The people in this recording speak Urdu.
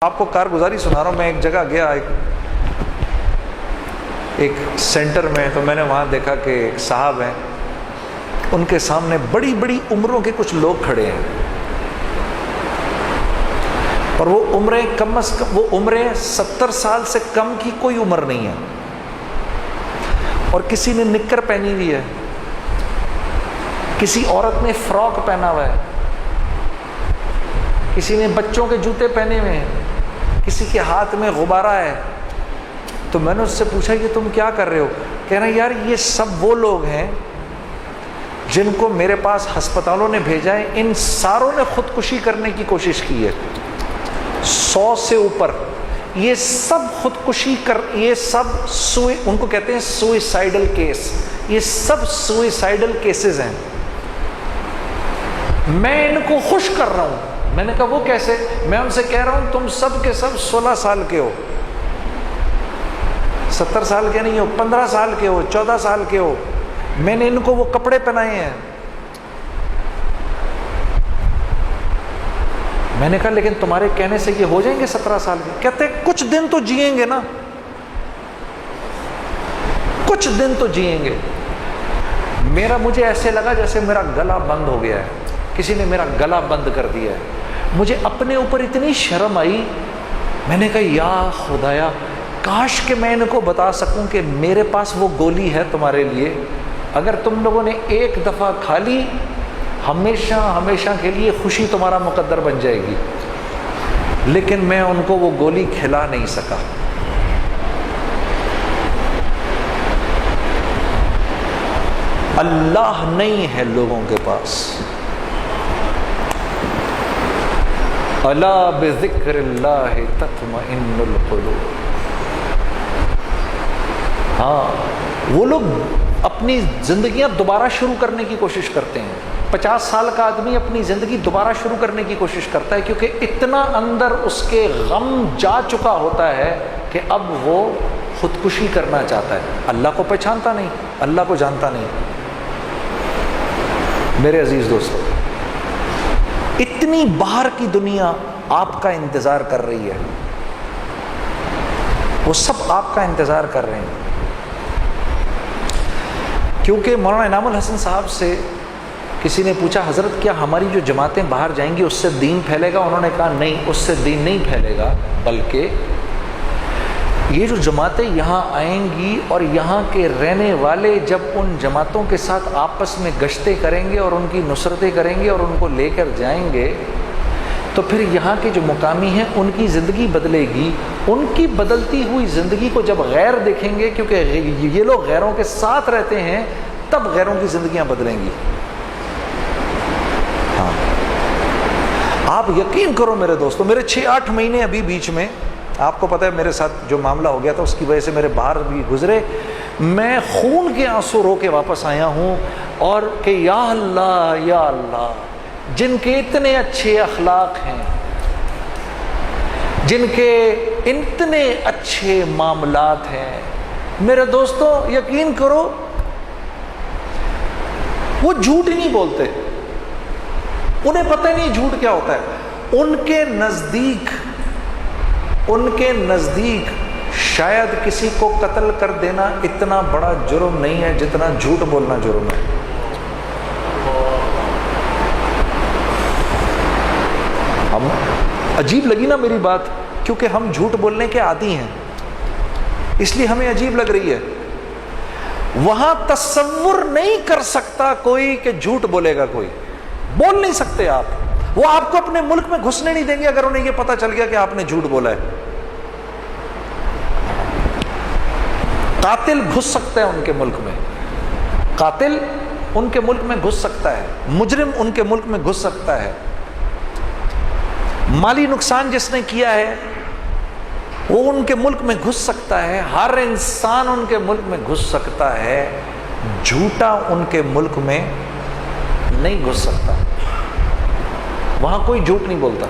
آپ کو کارگزاری سنا رہا ہوں. میں ایک جگہ گیا ایک سینٹر میں، تو میں نے وہاں دیکھا کہ ایک صاحب ہیں، ان کے سامنے بڑی بڑی عمروں کے کچھ لوگ کھڑے ہیں، اور وہ عمریں کم از کم، وہ عمریں 70 سال سے کم کی کوئی عمر نہیں ہے، اور کسی نے نکر پہنی ہوئی ہے، کسی عورت نے فراک پہنا ہوا ہے، کسی نے بچوں کے جوتے پہنے ہوئے ہیں، کسی کے ہاتھ میں غبارہ ہے. تو میں نے اس سے پوچھا کہ تم کیا کر رہے ہو؟ کہہ رہے یار یہ سب وہ لوگ ہیں جن کو میرے پاس ہسپتالوں نے بھیجا ہے، ان ساروں نے خودکشی کرنے کی کوشش کی ہے، 100 سے اوپر. یہ سب خودکشی یہ سب ان کو کہتے ہیں سوئسائڈل کیس، یہ سب سوئسائڈل کیسز ہیں. میں ان کو خوش کر رہا ہوں. میں نے کہا وہ کیسے؟ میں ان سے کہہ رہا ہوں تم سب کے سب 16 سال کے ہو، 70 سال کے نہیں ہو، 15 سال کے ہو، 14 سال کے ہو. میں نے ان کو وہ کپڑے پہنائے ہیں. میں نے کہا لیکن تمہارے کہنے سے یہ ہو جائیں گے 17 سال کے؟ کہتے ہیں کچھ دن تو جئیں گے نا، کچھ دن تو جئیں گے. مجھے ایسے لگا جیسے میرا گلا بند ہو گیا ہے، کسی نے میرا گلا بند کر دیا ہے. مجھے اپنے اوپر اتنی شرم آئی. میں نے کہا یا خدایا، کاش کہ میں ان کو بتا سکوں کہ میرے پاس وہ گولی ہے تمہارے لیے، اگر تم لوگوں نے ایک دفعہ کھا لی ہمیشہ ہمیشہ کے لیے خوشی تمہارا مقدر بن جائے گی. لیکن میں ان کو وہ گولی کھلا نہیں سکا. اللہ نہیں ہے لوگوں کے پاس. الا بذکر اللہ تطمئن القلوب. ہاں، وہ لوگ اپنی زندگیاں دوبارہ شروع کرنے کی کوشش کرتے ہیں. 50 سال کا آدمی اپنی زندگی دوبارہ شروع کرنے کی کوشش کرتا ہے، کیونکہ اتنا اندر اس کے غم جا چکا ہوتا ہے کہ اب وہ خودکشی کرنا چاہتا ہے. اللہ کو پہچانتا نہیں، اللہ کو جانتا نہیں. میرے عزیز دوستو، اتنی باہر کی دنیا آپ کا انتظار کر رہی ہے، وہ سب آپ کا انتظار کر رہے ہیں. کیونکہ مولانا انعام الحسن صاحب سے کسی نے پوچھا حضرت کیا ہماری جو جماعتیں باہر جائیں گی اس سے دین پھیلے گا؟ انہوں نے کہا نہیں، اس سے دین نہیں پھیلے گا، بلکہ یہ جو جماعتیں یہاں آئیں گی اور یہاں کے رہنے والے جب ان جماعتوں کے ساتھ آپس میں گشتیں کریں گے اور ان کی نصرتیں کریں گے اور ان کو لے کر جائیں گے، تو پھر یہاں کے جو مقامی ہیں ان کی زندگی بدلے گی. ان کی بدلتی ہوئی زندگی کو جب غیر دیکھیں گے، کیونکہ یہ لوگ غیروں کے ساتھ رہتے ہیں، تب غیروں کی زندگیاں بدلیں گی. ہاں، آپ یقین کرو میرے دوستو، میرے 6-8 مہینے ابھی بیچ میں، آپ کو پتہ ہے میرے ساتھ جو معاملہ ہو گیا تھا اس کی وجہ سے میرے باہر بھی گزرے. میں خون کے آنسو رو کے واپس آیا ہوں، اور کہ یا اللہ یا اللہ، جن کے اتنے اچھے اخلاق ہیں، جن کے اتنے اچھے معاملات ہیں، میرے دوستو یقین کرو وہ جھوٹ ہی نہیں بولتے. انہیں پتہ نہیں جھوٹ کیا ہوتا ہے. ان کے نزدیک شاید کسی کو قتل کر دینا اتنا بڑا جرم نہیں ہے جتنا جھوٹ بولنا جرم ہے. ہم عجیب لگی نا میری بات، کیونکہ ہم جھوٹ بولنے کے عادی ہیں، اس لیے ہمیں عجیب لگ رہی ہے. وہاں تصور نہیں کر سکتا کوئی کہ جھوٹ بولے گا، کوئی بول نہیں سکتے آپ. وہ آپ کو اپنے ملک میں گھسنے نہیں دیں گے اگر انہیں یہ پتا چل گیا کہ آپ نے جھوٹ بولا ہے. قاتل گھس سکتا ہے ان کے ملک میں، قاتل ان کے ملک میں گھس سکتا ہے، مجرم ان کے ملک میں گھس سکتا ہے. مالی نقصان جس نے کیا ہے وہ ان کے ملک میں گھس سکتا ہے. ہر انسان ان کے ملک میں گھس سکتا ہے، جھوٹا ان کے ملک میں نہیں گھس سکتا. وہاں کوئی جھوٹ نہیں بولتا.